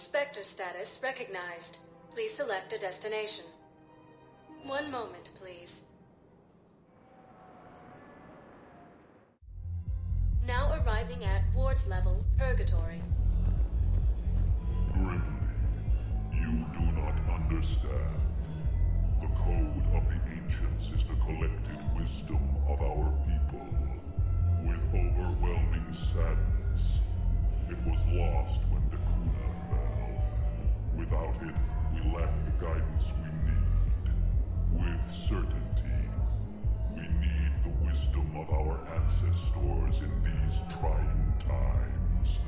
Spectre status recognized. Please select a destination. One moment, please. Now arriving at Ward level, Purgatory. Grimly, you do not understand. The code of the ancients is the collected wisdom of our people. With overwhelming sadness, it was lost when Dakuna fell. Without it, we lack the guidance we need. With certainty, we need the wisdom of our ancestors in these trying times.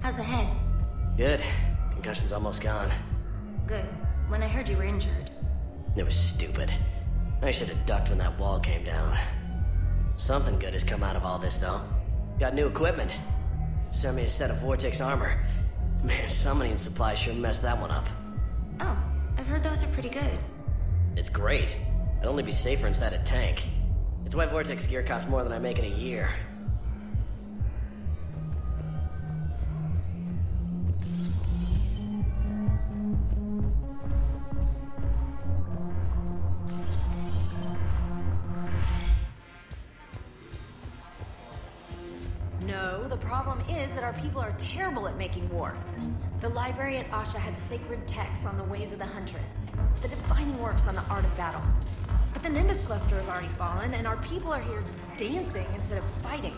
How's the head? Good. Concussion's almost gone. Good. When I heard you were injured. It was stupid. I should have ducked when that wall came down. Something good has come out of all this, though. Got new equipment. Sent me a set of Vortex armor. Man, summoning supply sure messed that one up. Oh, I've heard those are pretty good. It's great. I'd only be safer inside a tank. It's why Vortex gear costs more than I make in a year. No, the problem is that our people are terrible at making war. The library at Asha had sacred texts on the ways of the Huntress, the defining works on the art of battle. But the Nimbus cluster has already fallen, and our people are here dancing instead of fighting.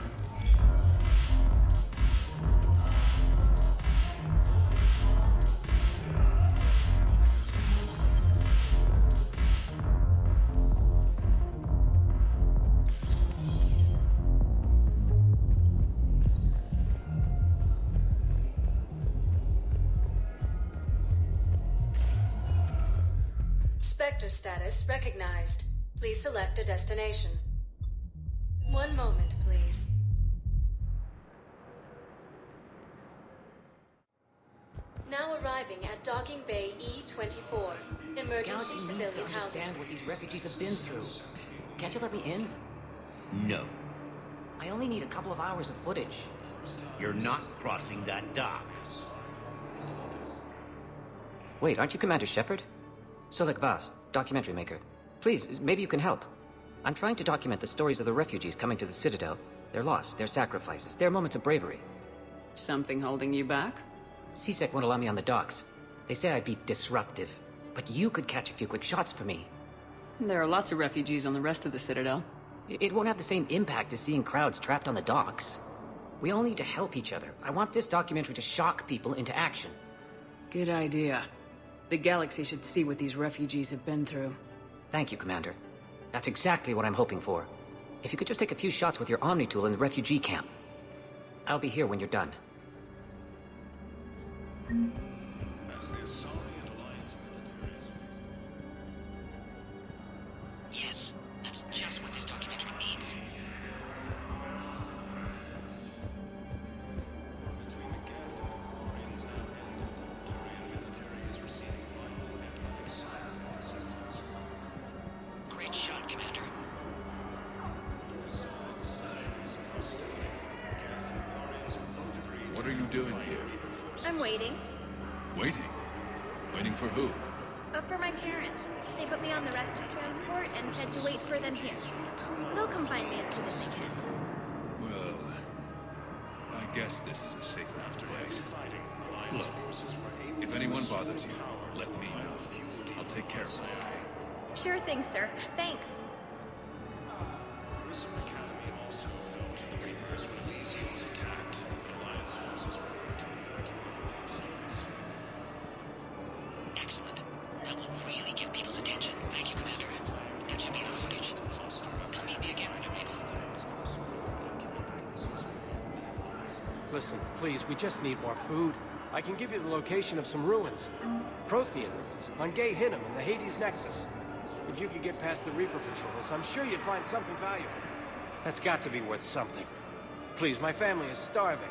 Spectre status recognized. Please select a destination. One moment, please. Now arriving at Docking Bay E-24. Emergency Galaxy needs to civilian housing. understand what these refugees have been through. Can't you let me in? No, I only need a couple of hours of footage. you're not crossing that dock. Wait, aren't you Commander Shepard? Solek Vast, documentary maker. Please, maybe you can help. I'm trying to document the stories of the refugees coming to the Citadel. Their loss, their sacrifices, their moments of bravery. Something holding you back? CSEC won't allow me on the docks. They say I'd be disruptive. But you could catch a few quick shots for me. There are lots of refugees on the rest of the Citadel. It won't have the same impact as seeing crowds trapped on the docks. We all need to help each other. I want this documentary to shock people into action. Good idea. The galaxy should see what these refugees have been through. Thank you, Commander. That's exactly what I'm hoping for. If you could just take a few shots with your Omni tool in the refugee camp. I'll be here when you're done. Yes, that's just what this documentary needs. Great shot, Commander. What are you doing here? I'm waiting. Waiting? Waiting for who? For my parents. They put me on the rescue transport and said to wait for them here. They'll come find me as soon as they can. Well, I guess this is a safe enough place. Look, if anyone bothers you, let me know. I'll take care of them, okay? Sure thing, sir. Thanks. Excellent. That will really get people's attention. Thank you, Commander. That should be enough footage. Come meet me again when you're able. Listen, please, we just need more food. I can give you the location of some ruins. Prothean ruins, on Gay Hinnom in the Hades Nexus. If you could get past the Reaper patrols, I'm sure you'd find something valuable. That's got to be worth something. Please, my family is starving.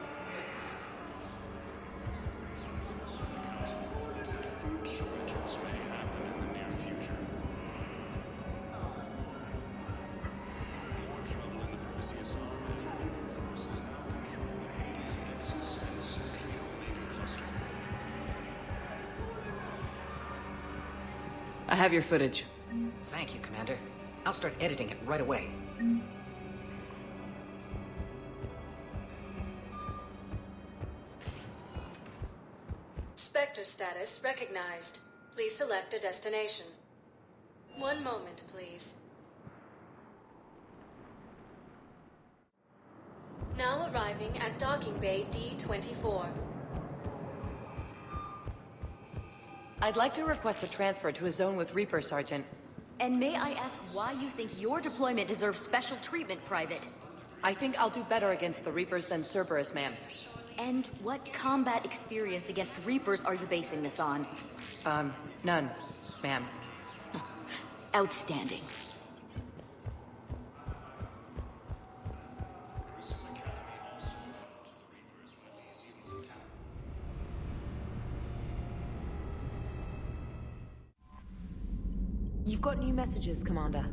I have your footage. Thank you, Commander. I'll start editing it right away. Spectre status recognized. Please select a destination. One moment, please. Now arriving at docking bay D-24. I'd like to request a transfer to a zone with Reaper, Sergeant. And may I ask why you think your deployment deserves special treatment, Private? I think I'll do better against the Reapers than Cerberus, ma'am. And what combat experience against Reapers are you basing this on? None, ma'am. Outstanding. You've got new messages, Commander.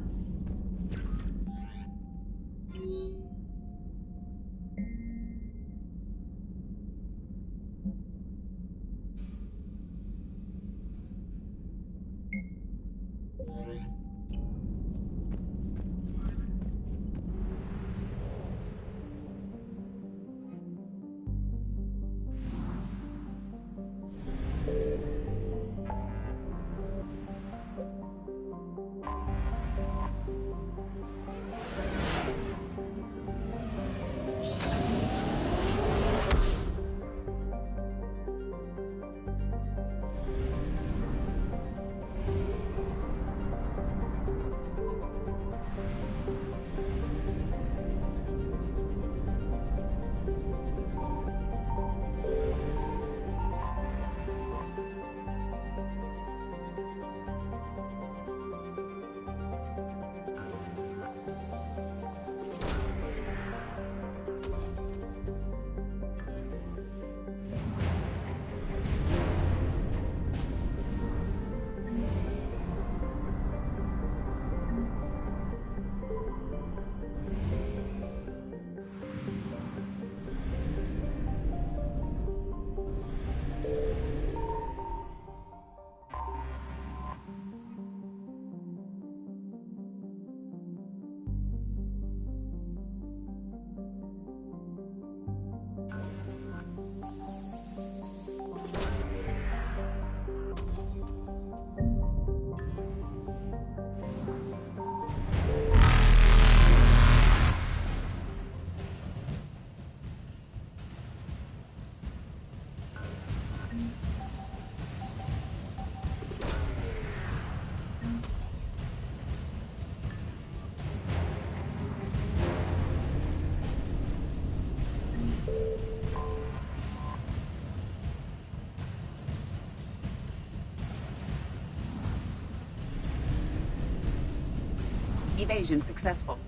Evasion successful.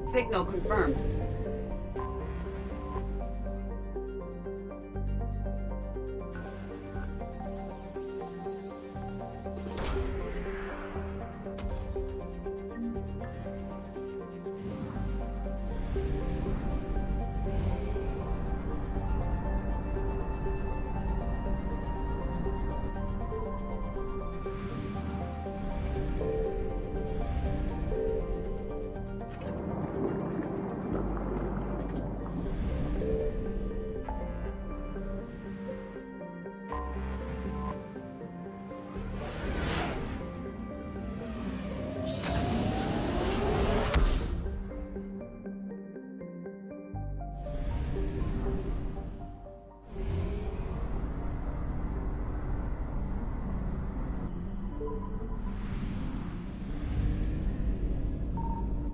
Signal confirmed.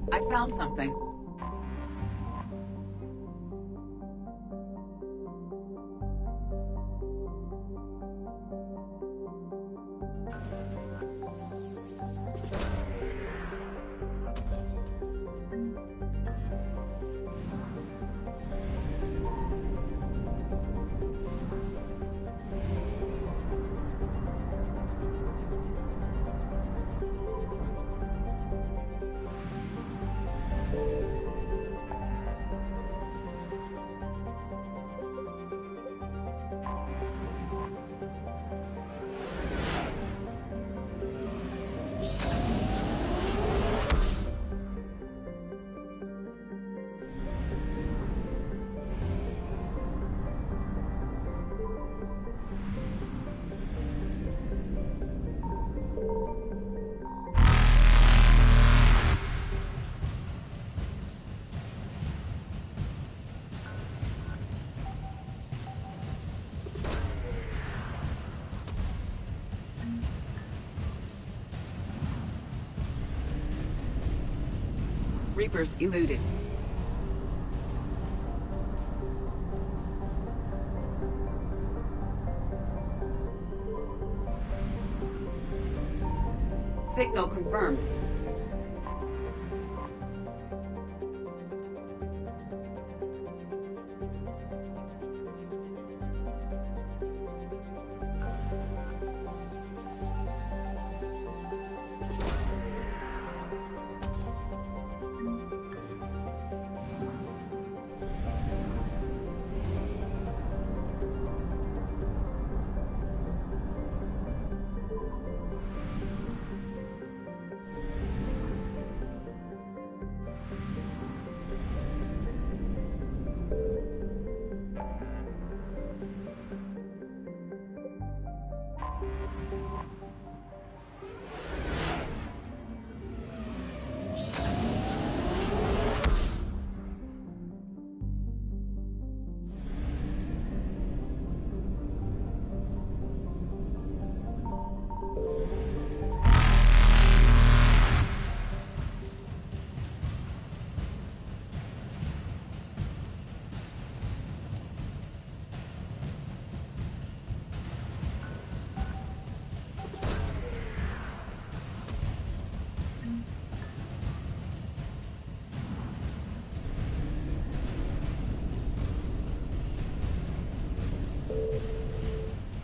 I found something. Reapers eluded. Signal confirmed.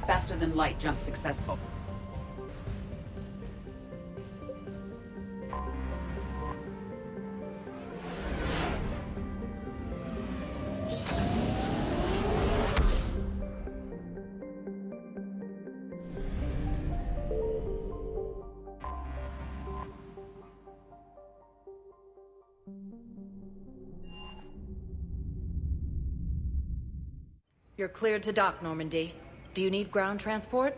Faster than light jump successful. You're cleared to dock, Normandy. Do you need ground transport?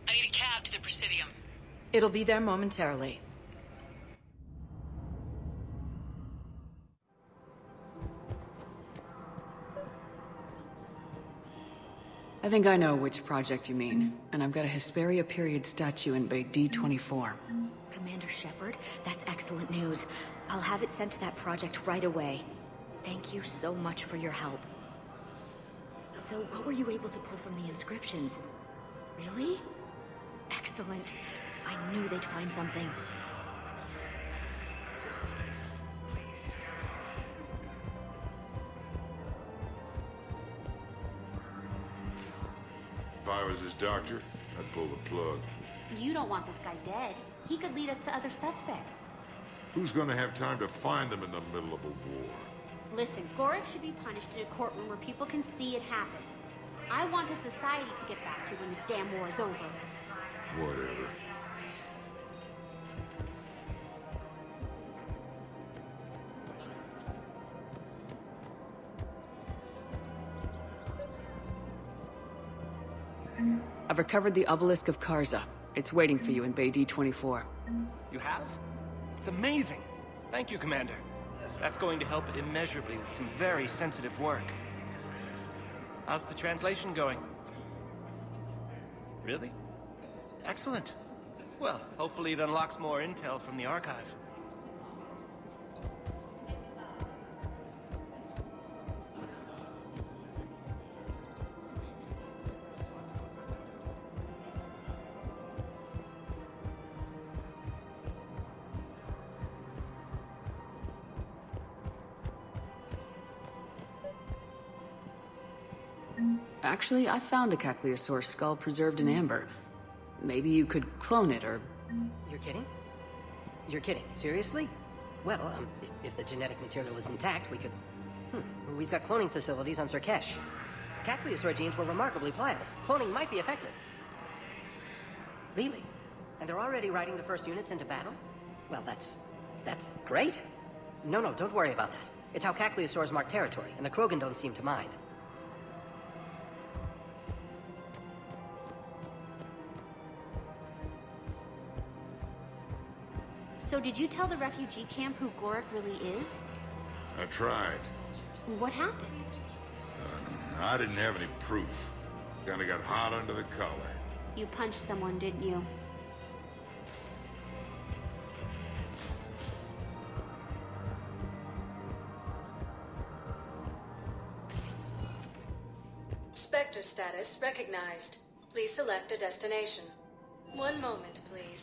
I need a cab to the Presidium. It'll be there momentarily. I think I know which project you mean, and I've got a Hesperia period statue in Bay D-24. Commander Shepard, that's excellent news. I'll have it sent to that project right away. Thank you so much for your help. So, what were you able to pull from the inscriptions? Really? Excellent. I knew they'd find something. If I was his doctor, I'd pull the plug. You don't want this guy dead. He could lead us to other suspects. Who's gonna have time to find them in the middle of a war? Listen, Gorik should be punished in a courtroom where people can see it happen. I want a society to get back to when this damn war is over. Whatever. I've recovered the obelisk of Karza. It's waiting for you in Bay D-24. You have? It's amazing. Thank you, Commander. That's going to help immeasurably with some very sensitive work. How's the translation going? Really? Excellent. Well, hopefully it unlocks more intel from the archive. Actually, I found a Caccleosaur skull preserved in amber. Maybe you could clone it, or... You're kidding? You're kidding. Seriously? Well, if the genetic material is intact, we could... We've got cloning facilities on Surkesh. Caccleosaur genes were remarkably pliable. Cloning might be effective. Really? And they're already riding the first units into battle? Well, that's great. No, don't worry about that. It's how Caccleosaurs mark territory, and the Krogan don't seem to mind. So did you tell the refugee camp who Gorik really is? I tried. What happened? I didn't have any proof. Kinda got hot under the collar. You punched someone, didn't you? Spectre status recognized. Please select a destination. One moment, please.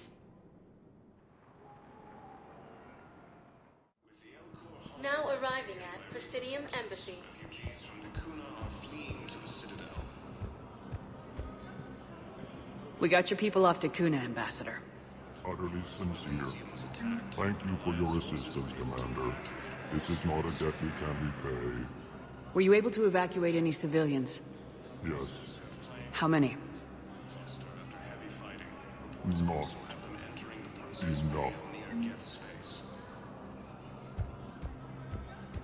Now arriving at Presidium Embassy. Refugees from Dakuna are fleeing to the Citadel. We got your people off Dakuna, Ambassador. Utterly sincere. Thank you for your assistance, Commander. This is not a debt we can repay. Were you able to evacuate any civilians? Yes. How many? Not enough.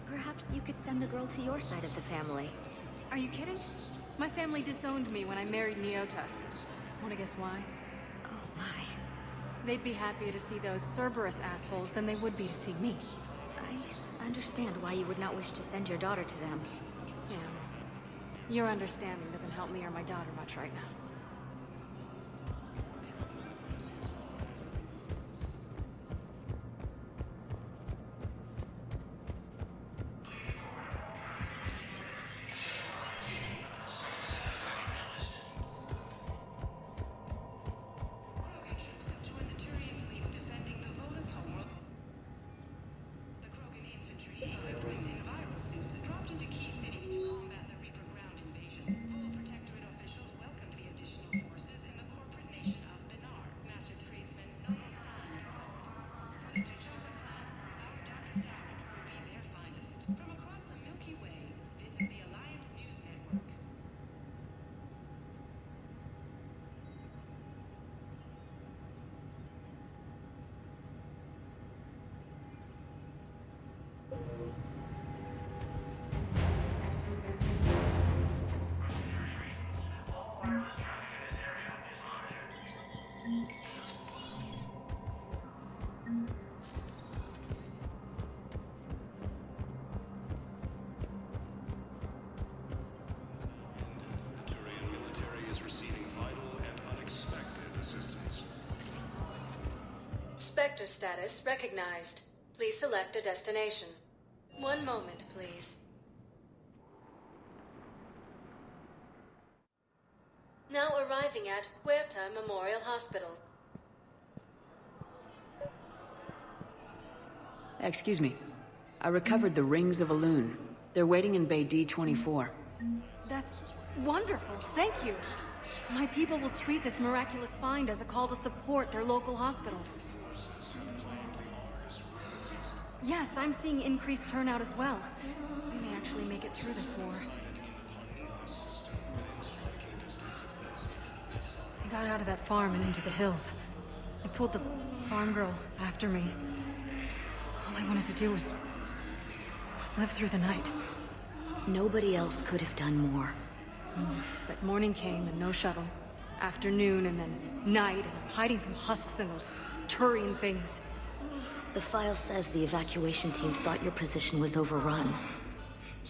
Perhaps you could send the girl to your side of the family. Are you kidding? My family disowned me when I married Nyota. Wanna guess why? Oh my. They'd be happier to see those Cerberus assholes than they would be to see me. I understand why you would not wish to send your daughter to them. Yeah. Your understanding doesn't help me or my daughter much right now. Spectre status recognized. Please select a destination. One moment, please. Now arriving at Huerta Memorial Hospital. Excuse me. I recovered the rings of Elune. They're waiting in Bay D-24. That's wonderful. Thank you. My people will treat this miraculous find as a call to support their local hospitals. Yes, I'm seeing increased turnout as well. We may actually make it through this war. I got out of that farm and into the hills. I pulled the farm girl after me. All I wanted to do was live through the night. Nobody else could have done more. But morning came and no shuttle. Afternoon and then night, and I'm hiding from husks and those Turian things. The file says the evacuation team thought your position was overrun.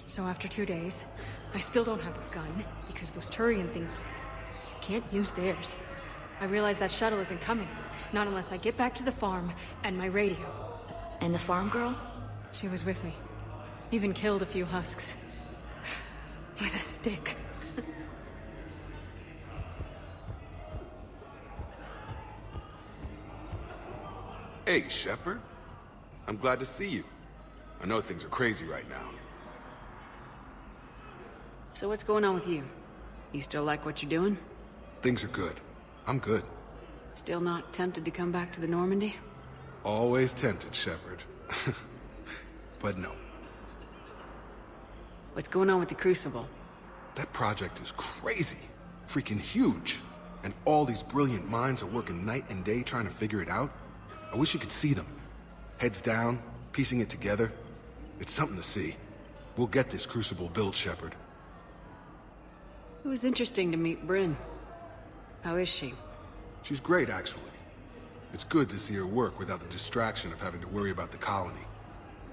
So after 2 days, I still don't have a gun, because those Turian things, you can't use theirs. I realize that shuttle isn't coming, not unless I get back to the farm and my radio. And the farm girl? She was with me. Even killed a few husks. With a stick. Hey, Shepard. I'm glad to see you. I know things are crazy right now. So what's going on with you? You still like what you're doing? Things are good. I'm good. Still not tempted to come back to the Normandy? Always tempted, Shepard. But no. What's going on with the Crucible? That project is crazy. Freaking huge. And all these brilliant minds are working night and day trying to figure it out. I wish you could see them. Heads down, piecing it together. It's something to see. We'll get this Crucible built, Shepard. It was interesting to meet Bryn. How is she? She's great, actually. It's good to see her work without the distraction of having to worry about the colony.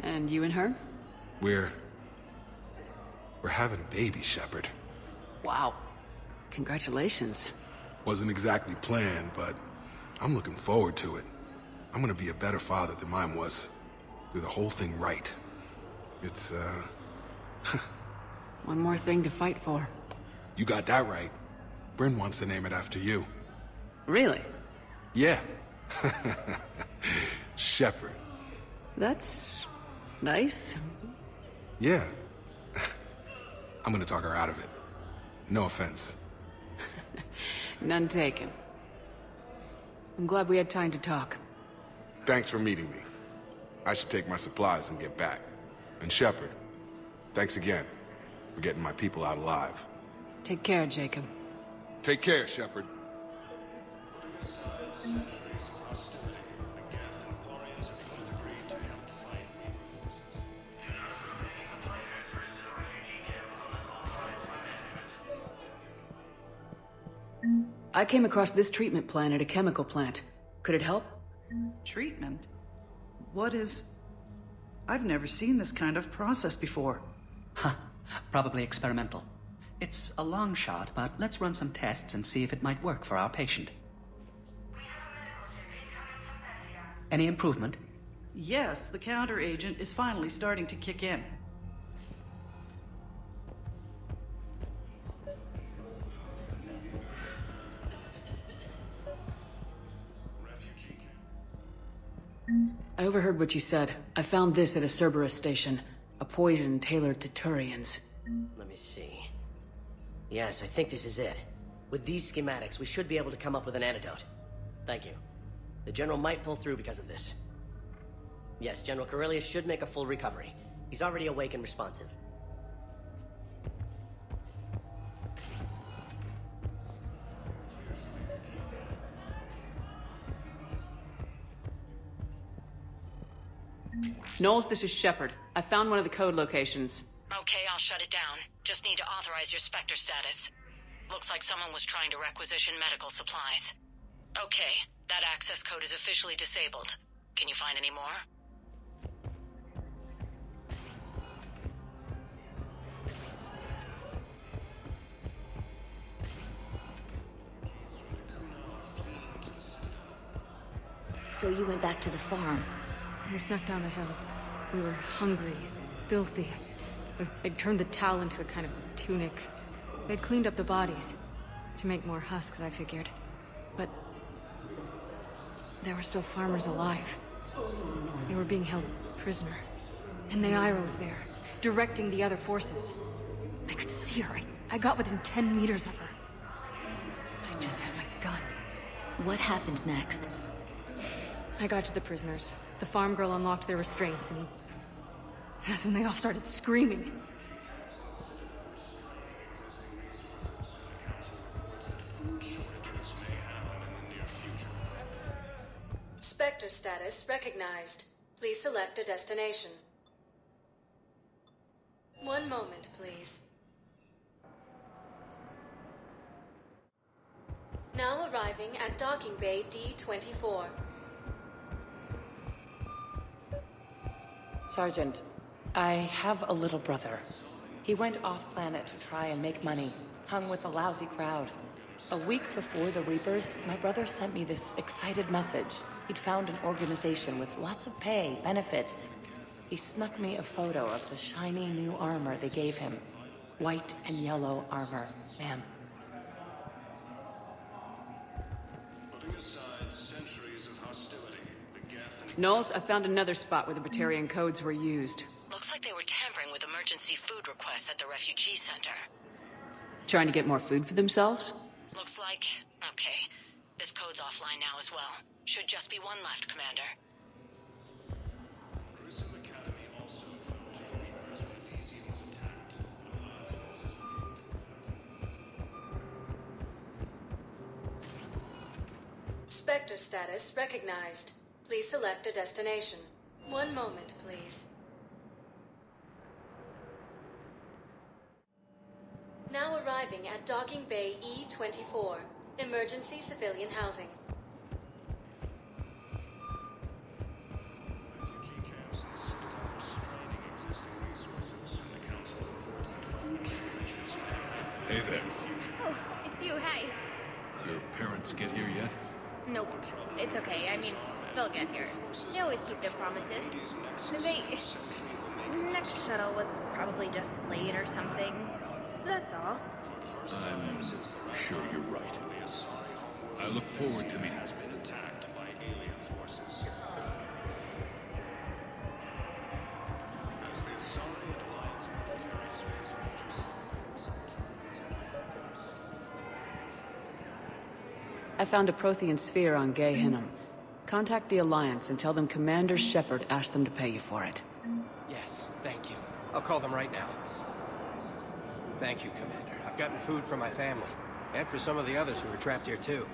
And you and her? We're having a baby, Shepard. Wow. Congratulations. Wasn't exactly planned, but I'm looking forward to it. I'm gonna be a better father than mine was. Do the whole thing right. It's, One more thing to fight for. You got that right. Bryn wants to name it after you. Really? Yeah. Shepard. That's nice. Yeah. I'm gonna talk her out of it. No offense. None taken. I'm glad we had time to talk. Thanks for meeting me. I should take my supplies and get back. And Shepard, thanks again for getting my people out alive. Take care, Jacob. Take care, Shepard. I came across this treatment plan at a chemical plant. Could it help? Treatment? What is... I've never seen this kind of process before. Huh. Probably experimental. It's a long shot, but let's run some tests and see if it might work for our patient. Any improvement? Yes, the counter agent is finally starting to kick in. I overheard what you said. I found this at a Cerberus station. A poison tailored to Turians. Let me see. Yes, I think this is it. With these schematics, we should be able to come up with an antidote. Thank you. The General might pull through because of this. Yes, General Corellius should make a full recovery. He's already awake and responsive. Knowles, this is Shepard. I found one of the code locations. Okay, I'll shut it down. Just need to authorize your Spectre status. Looks like someone was trying to requisition medical supplies. Okay, that access code is officially disabled. Can you find any more? So you went back to the farm? We snuck down the hill. We were hungry, filthy. They'd turned the towel into a kind of tunic. They'd cleaned up the bodies to make more husks, I figured. But there were still farmers alive. They were being held prisoner. And Naira was there, directing the other forces. I could see her. I got within 10 meters of her. If I just had my gun. What happened next? I got to the prisoners. The farm girl unlocked their restraints, and that's when they all started screaming. Spectre status recognized. Please select a destination. One moment, please. Now arriving at docking bay D-24. Sergeant, I have a little brother. He went off-planet to try and make money, hung with a lousy crowd. A week before the Reapers, my brother sent me this excited message. He'd found an organization with lots of pay, benefits. He snuck me a photo of the shiny new armor they gave him. White and yellow armor, ma'am. Knowles, I found another spot where the Batarian codes were used. Looks like they were tampering with emergency food requests at the refugee center. Trying to get more food for themselves? Looks like... okay. This code's offline now as well. Should just be one left, Commander. Spectre status recognized. Please select a destination. One moment, please. Now arriving at docking bay E-24. Emergency civilian housing. Hey there. Oh, it's you, hey. Your parents get here yet? Nope, it's okay. I mean, they'll get here. They always keep their promises. Next shuttle was probably just late or something. That's all. I'm sure you're right. I look forward to meeting you. I found a Prothean sphere on Gay Hinnom. Contact the Alliance and tell them Commander Shepard asked them to pay you for it. Yes, thank you. I'll call them right now. Thank you, Commander. I've gotten food for my family. And for some of the others who are trapped here, too.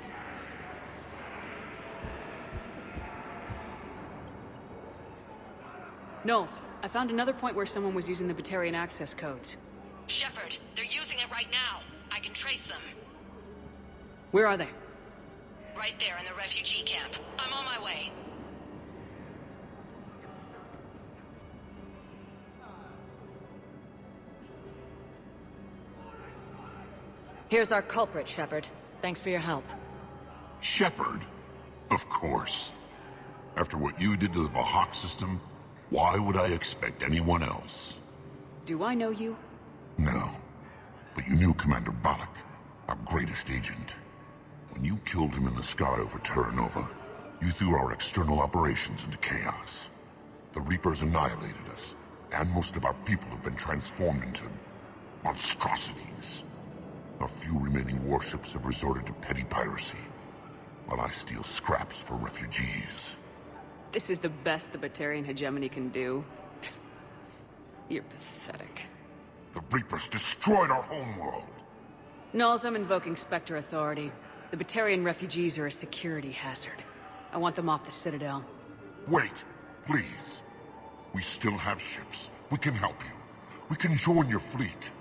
Knowles, I found another point where someone was using the Batarian access codes. Shepard, they're using it right now. I can trace them. Where are they? Right there in the refugee camp. I'm on my way. Here's our culprit, Shepard. Thanks for your help. Shepard? Of course. After what you did to the Bahak system, why would I expect anyone else? Do I know you? No. But you knew Commander Balak, our greatest agent. When you killed him in the sky over Terra Nova, you threw our external operations into chaos. The Reapers annihilated us, and most of our people have been transformed into monstrosities. Our few remaining warships have resorted to petty piracy, while I steal scraps for refugees. This is the best the Batarian hegemony can do. You're pathetic. The Reapers destroyed our homeworld! Knowles, I'm invoking Spectre authority. The Batarian refugees are a security hazard. I want them off the Citadel. Wait, please. We still have ships. We can help you. We can join your fleet.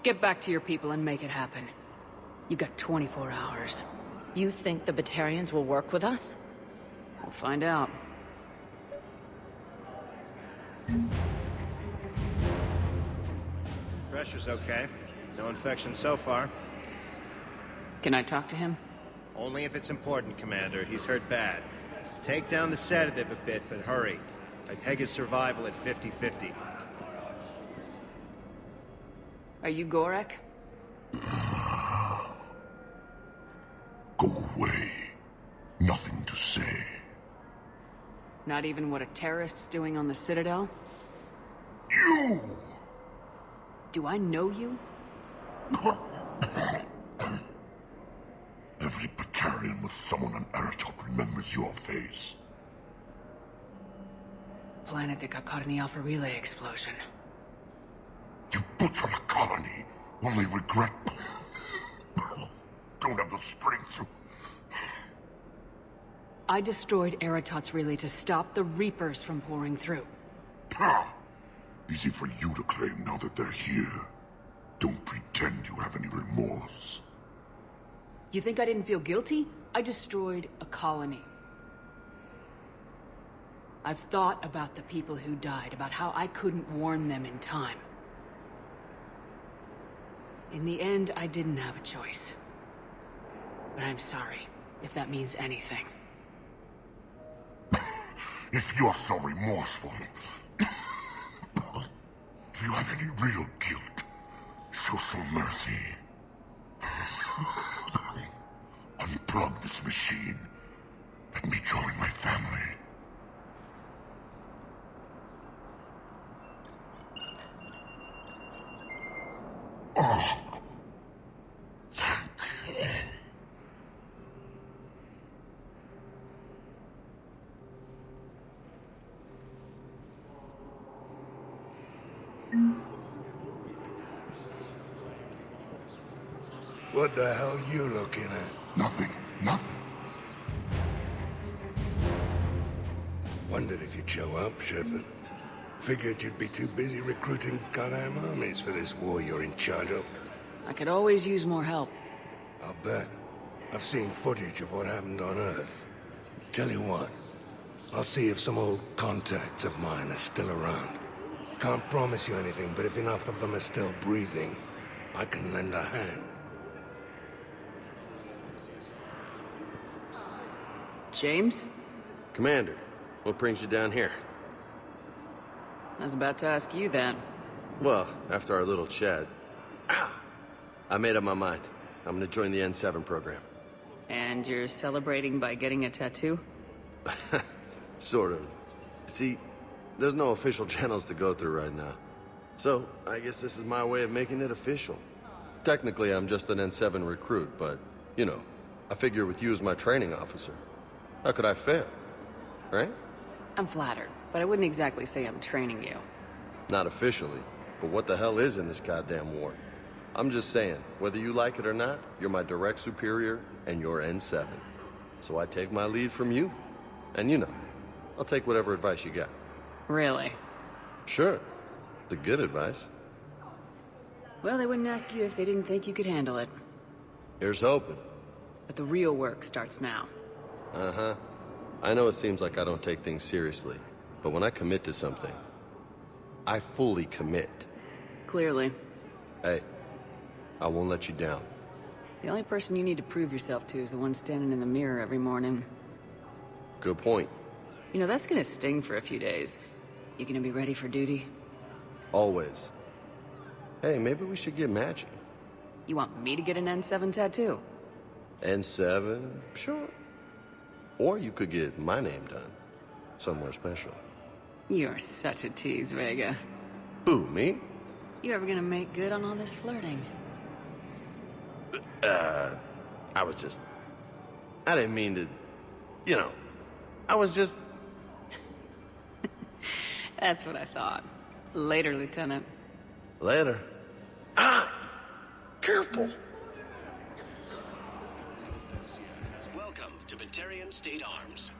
Get back to your people and make it happen. You got 24 hours. You think the Batarians will work with us? We'll find out. Pressure's okay. No infection so far. Can I talk to him? Only if it's important, Commander. He's hurt bad. Take down the sedative a bit, but hurry. I peg his survival at 50-50. Are you Gorek? Go away. Nothing to say. Not even what a terrorist's doing on the Citadel? You! Do I know you? Every Batarian with someone on Eratop remembers your face. The planet that got caught in the Alpha Relay explosion. You butchered a colony, only regret. Don't have the strength to... I destroyed Eratot's relay to stop the Reapers from pouring through. Easy for you to claim now that they're here. Don't pretend you have any remorse. You think I didn't feel guilty? I destroyed a colony. I've thought about the people who died, about how I couldn't warn them in time. In the end, I didn't have a choice. But I'm sorry, if that means anything. If you're so remorseful, if you have any real guilt, show some mercy. Unplug this machine. Let me join my family. Oh. Thank you. What the hell are you looking at? Nothing. Nothing. Wondered if you'd show up, Shepard. Figured you'd be too busy recruiting goddamn armies for this war you're in charge of. I could always use more help. I'll bet. I've seen footage of what happened on Earth. Tell you what, I'll see if some old contacts of mine are still around. Can't promise you anything, but if enough of them are still breathing, I can lend a hand. James? Commander, what brings you down here? I was about to ask you that. Well, after our little chat. I made up my mind. I'm gonna join the N7 program. And you're celebrating by getting a tattoo? Sort of. See, there's no official channels to go through right now. So, I guess this is my way of making it official. Technically, I'm just an N7 recruit, but, you know, I figure with you as my training officer, how could I fail? Right? I'm flattered, but I wouldn't exactly say I'm training you. Not officially, but what the hell is in this goddamn war? I'm just saying, whether you like it or not, you're my direct superior, and you're N7. So I take my lead from you. And you know, I'll take whatever advice you got. Really? Sure. The good advice. Well, they wouldn't ask you if they didn't think you could handle it. Here's hoping. But the real work starts now. Uh-huh. I know it seems like I don't take things seriously, but when I commit to something, I fully commit. Clearly. Hey, I won't let you down. The only person you need to prove yourself to is the one standing in the mirror every morning. Good point. You know, that's gonna sting for a few days. You gonna be ready for duty? Always. Hey, maybe we should get matching. You want me to get an N7 tattoo? N7? Sure. Or you could get my name done. Somewhere special. You're such a tease, Vega. Who, me? You ever gonna make good on all this flirting? I didn't mean to, you know, I was just... That's what I thought. Later, Lieutenant. Later. Ah! Careful! Welcome to Batarian State Arms.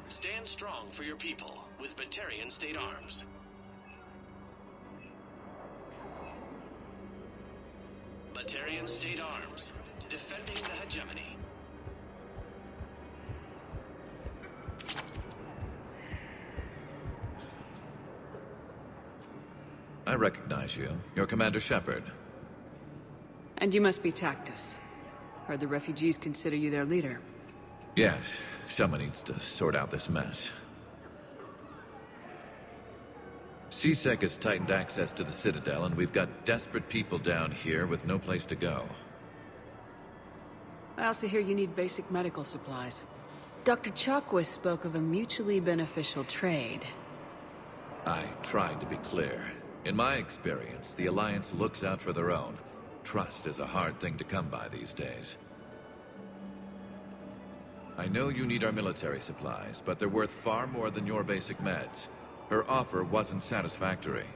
Stand strong for your people with Batarian State Arms. Batarian State Arms, defending the hegemony. I recognize you. You're Commander Shepard. And you must be Tactus. Heard the refugees consider you their leader. Yes, someone needs to sort out this mess. CSEC has tightened access to the Citadel, and we've got desperate people down here with no place to go. I also hear you need basic medical supplies. Dr. Chakwas spoke of a mutually beneficial trade. I tried to be clear. In my experience, the Alliance looks out for their own. Trust is a hard thing to come by these days. I know you need our military supplies, but they're worth far more than your basic meds. Her offer wasn't satisfactory.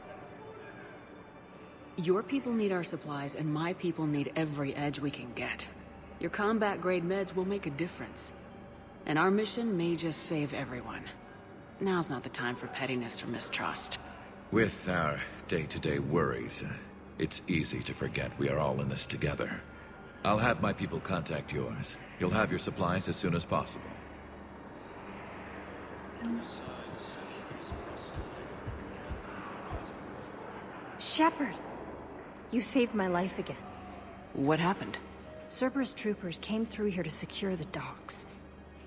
Your people need our supplies, and my people need every edge we can get. Your combat-grade meds will make a difference. And our mission may just save everyone. Now's not the time for pettiness or mistrust. With our day-to-day worries, it's easy to forget we are all in this together. I'll have my people contact yours. You'll have your supplies as soon as possible. Shepard! You saved my life again. What happened? Cerberus troopers came through here to secure the docks.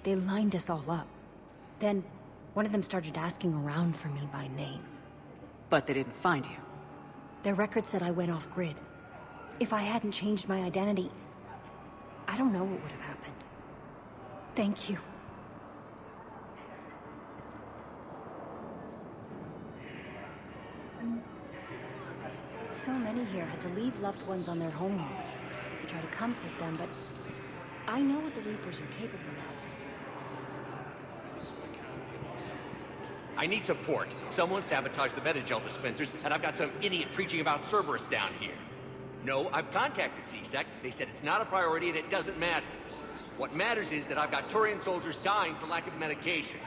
They lined us all up. Then, one of them started asking around for me by name. But they didn't find you. Their record said I went off-grid. If I hadn't changed my identity, I don't know what would have happened. Thank you. So many here had to leave loved ones on their homeworlds. We try to comfort them, but I know what the Reapers are capable of. I need support. Someone sabotaged the Metagel dispensers, and I've got some idiot preaching about Cerberus down here. No, I've contacted CSEC. They said it's not a priority and it doesn't matter. What matters is that I've got Turian soldiers dying for lack of medication.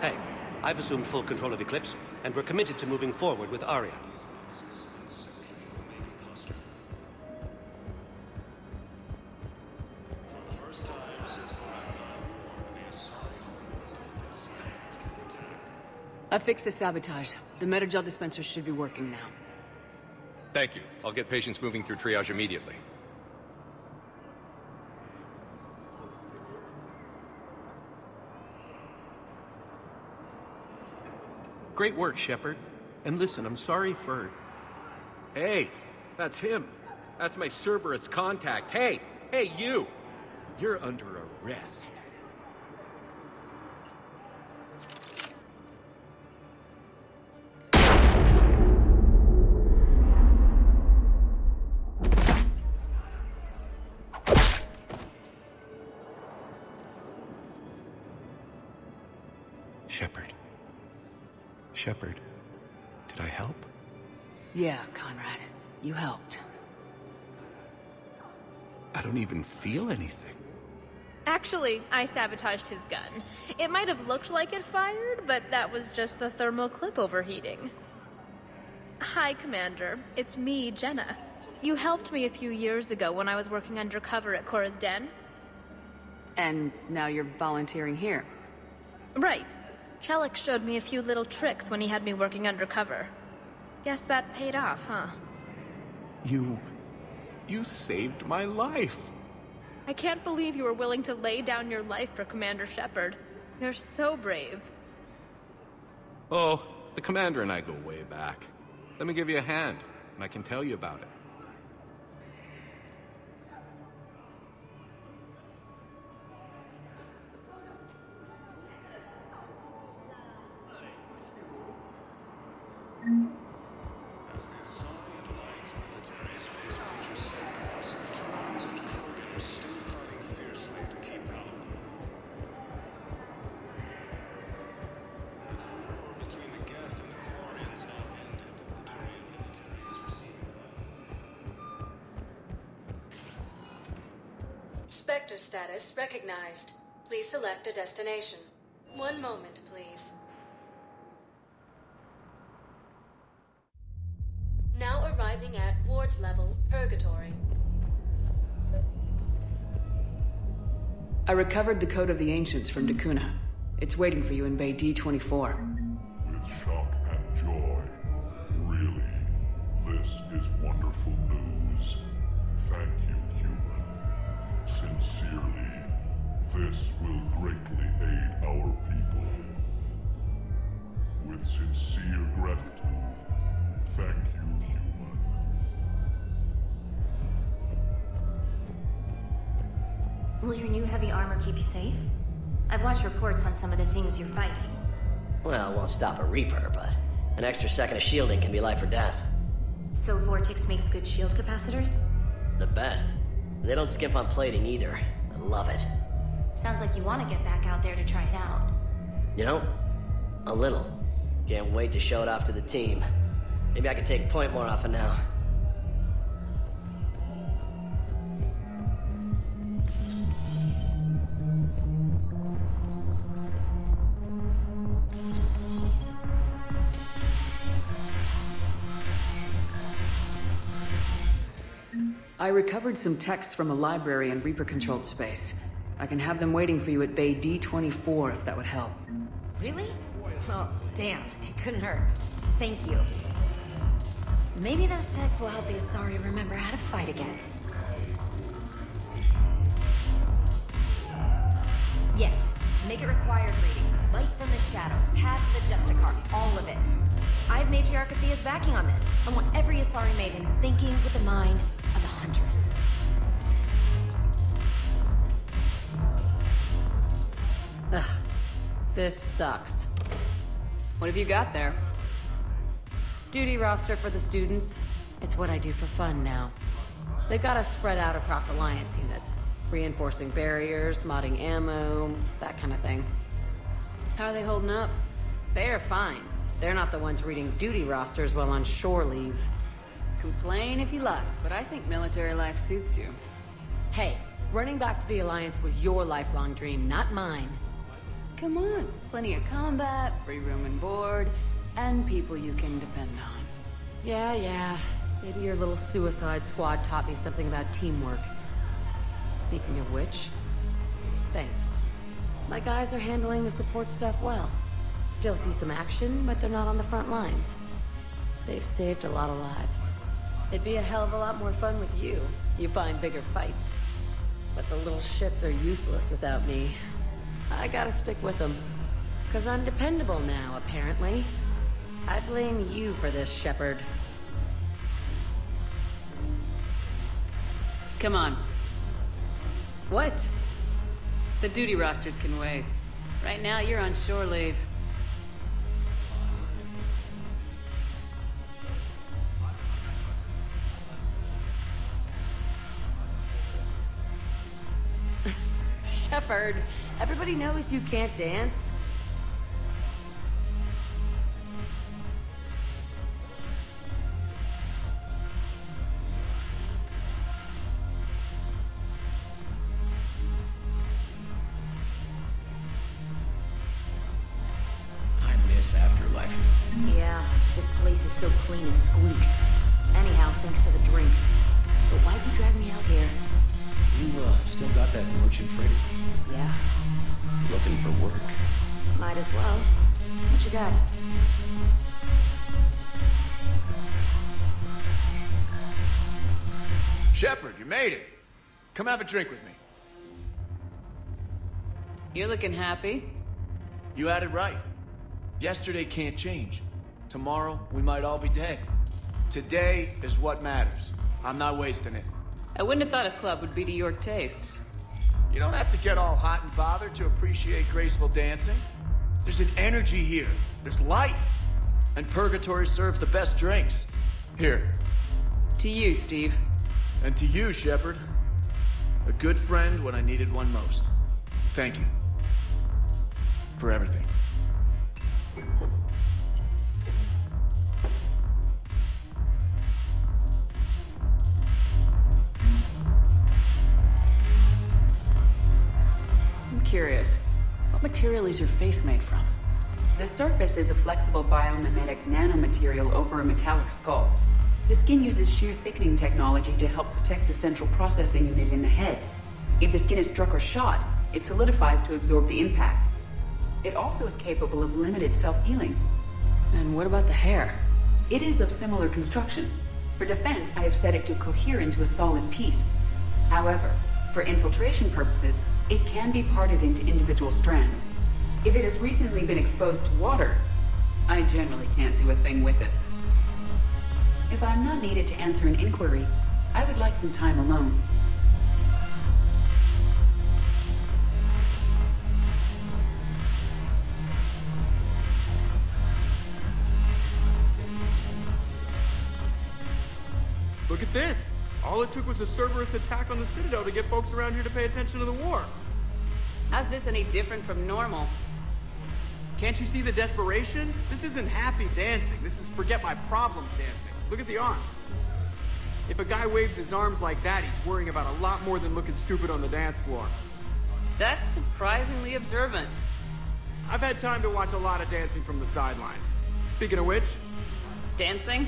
Hey, I've assumed full control of Eclipse, and we're committed to moving forward with Aria. I fixed the sabotage. The Metagel dispenser should be working now. Thank you. I'll get patients moving through triage immediately. Great work, Shepard. And listen, I'm sorry for... Hey, that's him. That's my Cerberus contact. Hey, you! You're under arrest. Shepard, did I help? Yeah, Conrad. You helped. I don't even feel anything. Actually, I sabotaged his gun. It might have looked like it fired, but that was just the thermal clip overheating. Hi, Commander. It's me, Jenna. You helped me a few years ago when I was working undercover at Cora's Den. And now you're volunteering here. Right. Chelik showed me a few little tricks when he had me working undercover. Guess that paid off, huh? You saved my life. I can't believe you were willing to lay down your life for Commander Shepard. You're so brave. Oh, the Commander and I go way back. Let me give you a hand, and I can tell you about it. Spectre status recognized. Please select a destination. One moment, please. Now arriving at ward level, Purgatory. I recovered the Code of the Ancients from Dakuna. It's waiting for you in Bay D-24. With shock and joy. Really, this is wonderful news. Thank you, human. Sincerely, this will greatly aid our people. With sincere gratitude, thank you, human. Will your new heavy armor keep you safe? I've watched reports on some of the things you're fighting. Well, it won't stop a Reaper, but an extra second of shielding can be life or death. So Vortex makes good shield capacitors? The best. They don't skimp on plating either. I love it. Sounds like you want to get back out there to try it out. You know, a little. Can't wait to show it off to the team. Maybe I can take point more often now. I recovered some texts from a library in Reaper-controlled space. I can have them waiting for you at Bay D-24 if that would help. Really? Oh, damn. It couldn't hurt. Thank you. Maybe those texts will help the Asari remember how to fight again. Yes. Make it required reading. Light from the shadows, path to the Justicar, all of it. I have Matriarch Athea's backing on this. I want every Asari maiden thinking with the mind of a huntress. Ugh. This sucks. What have you got there? Duty roster for the students. It's what I do for fun now. They've got us spread out across Alliance units. Reinforcing barriers, modding ammo, that kind of thing. How are they holding up? They're fine. They're not the ones reading duty rosters while on shore leave. Complain if you like, but I think military life suits you. Hey, running back to the Alliance was your lifelong dream, not mine. Come on, plenty of combat, free room and board, and people you can depend on. Yeah, maybe your little suicide squad taught me something about teamwork. Speaking of which, thanks. My guys are handling the support stuff well. Still see some action, but they're not on the front lines. They've saved a lot of lives. It'd be a hell of a lot more fun with you. You find bigger fights. But the little shits are useless without me. I gotta stick with them. 'Cause I'm dependable now, apparently. I blame you for this, Shepard. Come on. What? The duty rosters can wait. Right now, you're on shore leave. Shepard, everybody knows you can't dance. I miss Afterlife. Yeah, this place is so clean it squeaks. Anyhow, thanks for the drink. But why'd you drag me out here? You, still got that merchant freighter? Yeah, Looking for work. might as well. What you got? Shepard, you made it. Come have a drink with me. You're looking happy. You had it right. Yesterday can't change. Tomorrow, we might all be dead. Today is what matters. I'm not wasting it. I wouldn't have thought a club would be to your tastes. You don't have to get all hot and bothered to appreciate graceful dancing. There's an energy here. There's light. And Purgatory serves the best drinks. Here. To you, Steve. And to you, Shepard. A good friend when I needed one most. Thank you. For everything. I'm curious. What material is your face made from? The surface is a flexible biomimetic nanomaterial over a metallic skull. The skin uses shear thickening technology to help protect the central processing unit in the head. If the skin is struck or shot, it solidifies to absorb the impact. It also is capable of limited self-healing. And what about the hair? It is of similar construction. For defense, I have set it to cohere into a solid piece. However, for infiltration purposes, it can be parted into individual strands. If it has recently been exposed to water, I generally can't do a thing with it. If I'm not needed to answer an inquiry, I would like some time alone. Look at this! All it took was a Cerberus attack on the Citadel to get folks around here to pay attention to the war. How's this any different from normal? Can't you see the desperation? This isn't happy dancing. This is forget my problems dancing. Look at the arms. If a guy waves his arms like that, he's worrying about a lot more than looking stupid on the dance floor. That's surprisingly observant. I've had time to watch a lot of dancing from the sidelines. Speaking of which... Dancing?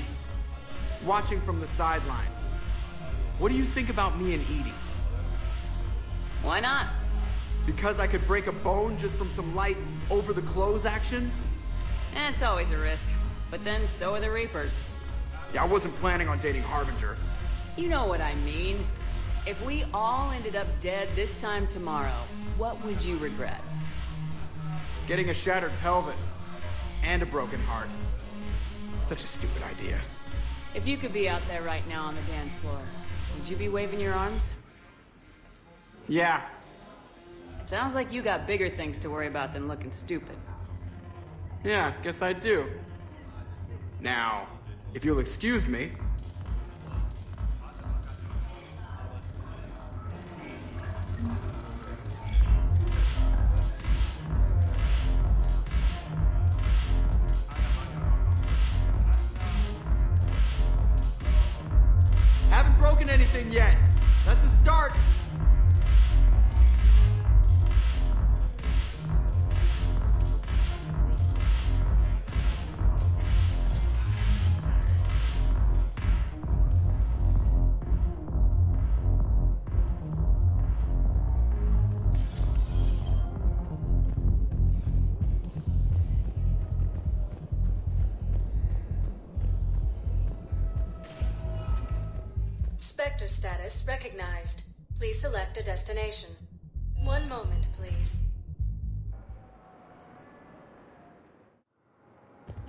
Watching from the sidelines. What do you think about me and eating? Why not? Because I could break a bone just from some light over-the-clothes action? It's always a risk. But then so are the Reapers. Yeah, I wasn't planning on dating Harbinger. You know what I mean. If we all ended up dead this time tomorrow, what would you regret? Getting a shattered pelvis. And a broken heart. Such a stupid idea. If you could be out there right now on the dance floor, would you be waving your arms? Yeah. Sounds like you got bigger things to worry about than looking stupid. Yeah, guess I do. Now, if you'll excuse me... Haven't broken anything yet. That's a start. recognized. Please select a destination. One moment, please.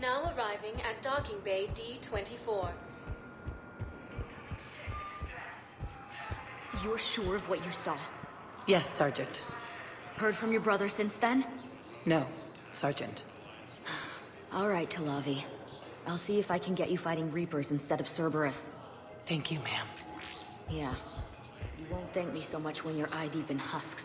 Now arriving at docking bay D-24. You're sure of what you saw? Yes, Sergeant. Heard from your brother since then? No, Sergeant. All right, Talavi. I'll see if I can get you fighting Reapers instead of Cerberus. Thank you, ma'am. Yeah. You won't thank me so much when you're eye-deep in husks.